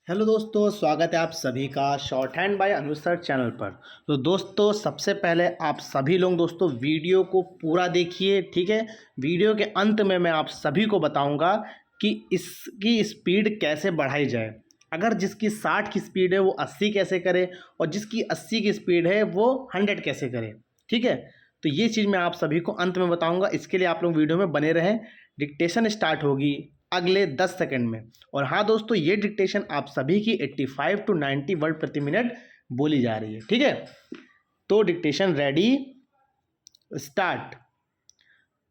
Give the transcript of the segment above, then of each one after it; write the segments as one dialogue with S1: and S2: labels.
S1: Hello दोस्तों, स्वागत है आप सभी का शॉर्ट हैंड बाय अनुज सर चैनल पर। तो दोस्तों, सबसे पहले आप सभी लोग दोस्तों वीडियो को पूरा देखिए, ठीक है। वीडियो के अंत में मैं आप सभी को बताऊंगा कि इसकी स्पीड कैसे बढ़ाई जाए। अगर जिसकी 60 की स्पीड है वो 80 कैसे करे, और जिसकी 80 की स्पीड है वो 100 कैसे करे, ठीक है। तो ये चीज़ मैं आप सभी को अंत में बताऊँगा। इसके लिए आप लोग वीडियो में बने रहें। डिक्टेशन स्टार्ट होगी अगले 10 सेकंड में। और हाँ दोस्तों, ये डिक्टेशन आप सभी की 85 टू 90 वर्ड प्रति मिनट बोली जा रही है, ठीक है। तो डिक्टेशन रेडी, स्टार्ट।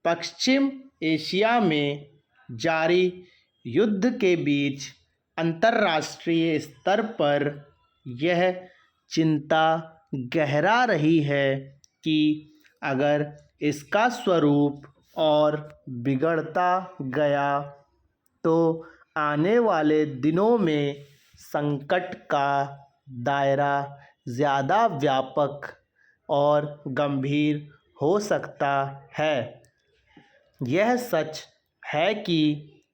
S1: पश्चिम एशिया में जारी युद्ध के बीच अंतर्राष्ट्रीय स्तर पर यह चिंता गहरा रही है कि अगर इसका स्वरूप और बिगड़ता गया तो आने वाले दिनों में संकट का दायरा ज़्यादा व्यापक और गंभीर हो सकता है। यह सच है कि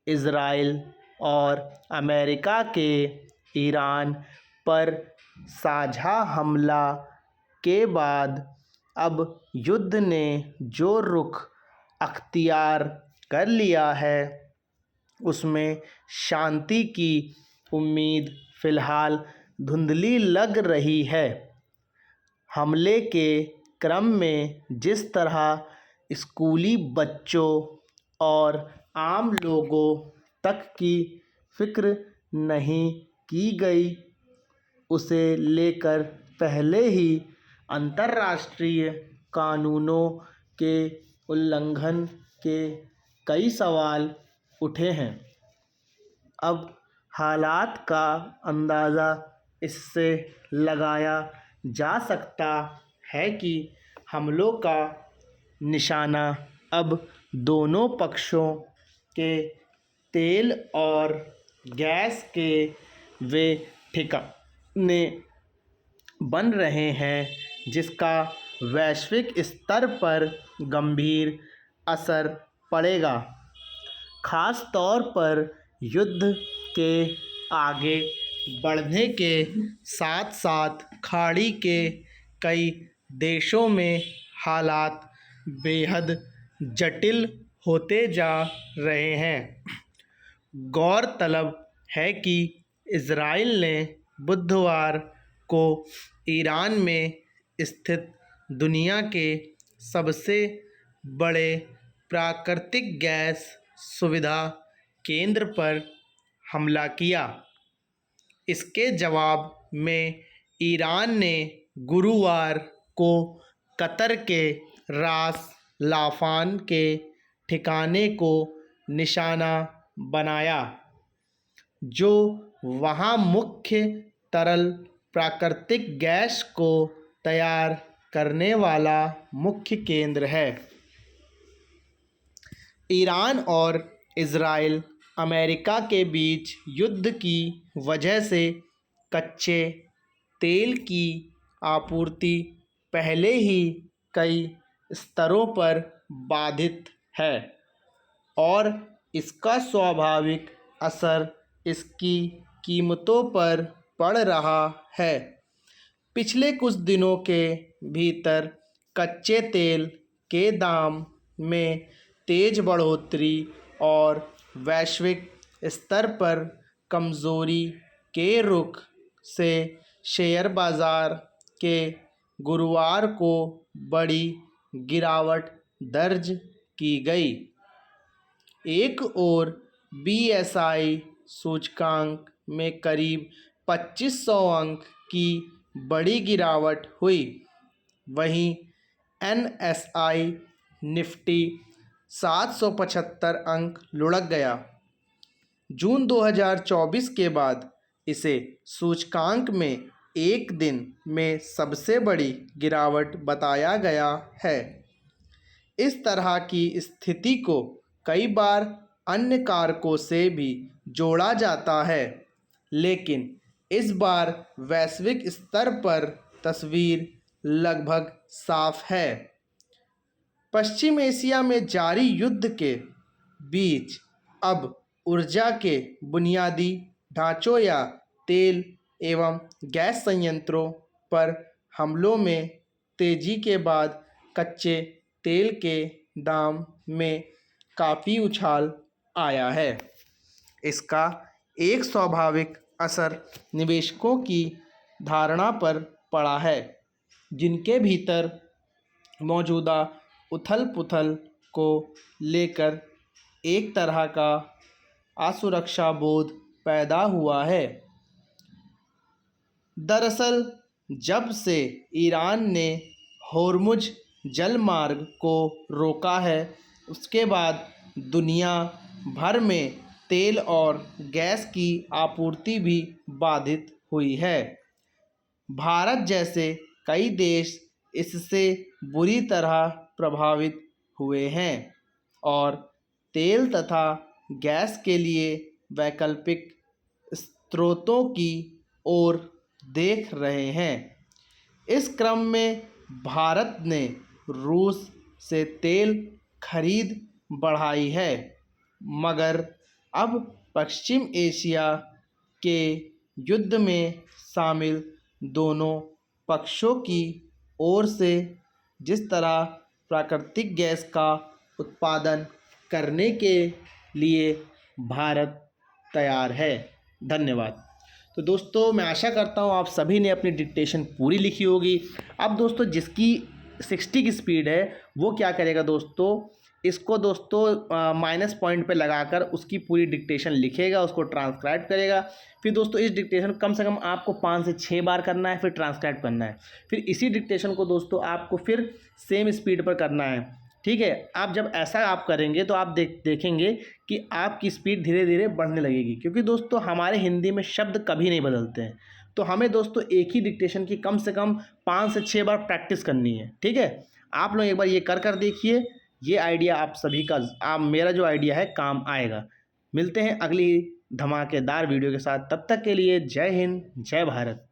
S1: इज़राइल और अमेरिका के ईरान पर साझा हमला के बाद अब युद्ध ने जो रुख अख्तियार कर लिया है उसमें शांति की उम्मीद फ़िलहाल धुंधली लग रही है। हमले के क्रम में जिस तरह स्कूली बच्चों और आम लोगों तक की फिक्र नहीं की गई, उसे लेकर पहले ही अंतर्राष्ट्रीय कानूनों के उल्लंघन के कई सवाल उठे हैं। अब हालात का अंदाज़ा इससे लगाया जा सकता है कि हमलों का निशाना अब दोनों पक्षों के तेल और गैस के वे ठिकाने बन रहे हैं, जिसका वैश्विक स्तर पर गंभीर असर पड़ेगा। ख़ास तौर पर युद्ध के आगे बढ़ने के साथ साथ खाड़ी के कई देशों में हालात बेहद जटिल होते जा रहे हैं। गौरतलब है कि इज़राइल ने बुधवार को ईरान में स्थित दुनिया के सबसे बड़े प्राकृतिक गैस सुविधा केंद्र पर हमला किया। इसके जवाब में ईरान ने गुरुवार को कतर के रास लाफान के ठिकाने को निशाना बनाया, जो वहाँ मुख्य तरल प्राकृतिक गैस को तैयार करने वाला मुख्य केंद्र है। ईरान और इज़राइल अमेरिका के बीच युद्ध की वजह से कच्चे तेल की आपूर्ति पहले ही कई स्तरों पर बाधित है, और इसका स्वाभाविक असर इसकी कीमतों पर पड़ रहा है। पिछले कुछ दिनों के भीतर कच्चे तेल के दाम में तेज़ बढ़ोतरी और वैश्विक स्तर पर कमज़ोरी के रुख से शेयर बाज़ार के गुरुवार को बड़ी गिरावट दर्ज की गई। एक ओर बीएसई सूचकांक में करीब 2500 अंक की बड़ी गिरावट हुई, वहीं एनएसई निफ्टी 775 अंक लुढ़क गया। जून 2024 के बाद इसे सूचकांक में एक दिन में सबसे बड़ी गिरावट बताया गया है। इस तरह की स्थिति को कई बार अन्य कारकों से भी जोड़ा जाता है, लेकिन इस बार वैश्विक स्तर पर तस्वीर लगभग साफ है। पश्चिम एशिया में जारी युद्ध के बीच अब ऊर्जा के बुनियादी ढांचों या तेल एवं गैस संयंत्रों पर हमलों में तेजी के बाद कच्चे तेल के दाम में काफ़ी उछाल आया है। इसका एक स्वाभाविक असर निवेशकों की धारणा पर पड़ा है, जिनके भीतर मौजूदा उथल-पुथल को लेकर एक तरह का असुरक्षा बोध पैदा हुआ है। दरअसल जब से ईरान ने होर्मुज जलमार्ग को रोका है, उसके बाद दुनिया भर में तेल और गैस की आपूर्ति भी बाधित हुई है। भारत जैसे कई देश इससे बुरी तरह प्रभावित हुए हैं और तेल तथा गैस के लिए वैकल्पिक स्रोतों की ओर देख रहे हैं। इस क्रम में भारत ने रूस से तेल खरीद बढ़ाई है, मगर अब पश्चिम एशिया के युद्ध में शामिल दोनों पक्षों की ओर से जिस तरह प्राकृतिक गैस का उत्पादन करने के लिए भारत तैयार है। धन्यवाद। तो दोस्तों मैं आशा करता हूँ आप सभी ने अपनी डिक्टेशन पूरी लिखी होगी। अब दोस्तों जिसकी 60 की स्पीड है वो क्या करेगा दोस्तों, इसको दोस्तों माइनस पॉइंट पे लगाकर उसकी पूरी डिक्टेशन लिखेगा, उसको ट्रांसक्राइब करेगा। फिर दोस्तों इस डिक्टेशन कम से कम आपको 5 से 6 बार करना है, फिर ट्रांसक्राइब करना है। फिर इसी डिक्टेशन को दोस्तों आपको फिर सेम स्पीड पर करना है, ठीक है। आप जब ऐसा आप करेंगे तो आप देखेंगे कि आपकी स्पीड धीरे धीरे बढ़ने लगेगी, क्योंकि दोस्तों हमारे हिंदी में शब्द कभी नहीं बदलते हैं। तो हमें दोस्तों एक ही डिक्टेशन की कम से कम 5 से 6 बार प्रैक्टिस करनी है, ठीक है। आप लोग एक बार ये कर देखिए, ये आइडिया आप सभी का मेरा जो आइडिया है काम आएगा। मिलते हैं अगली धमाकेदार वीडियो के साथ, तब तक के लिए जय हिंद, जय भारत।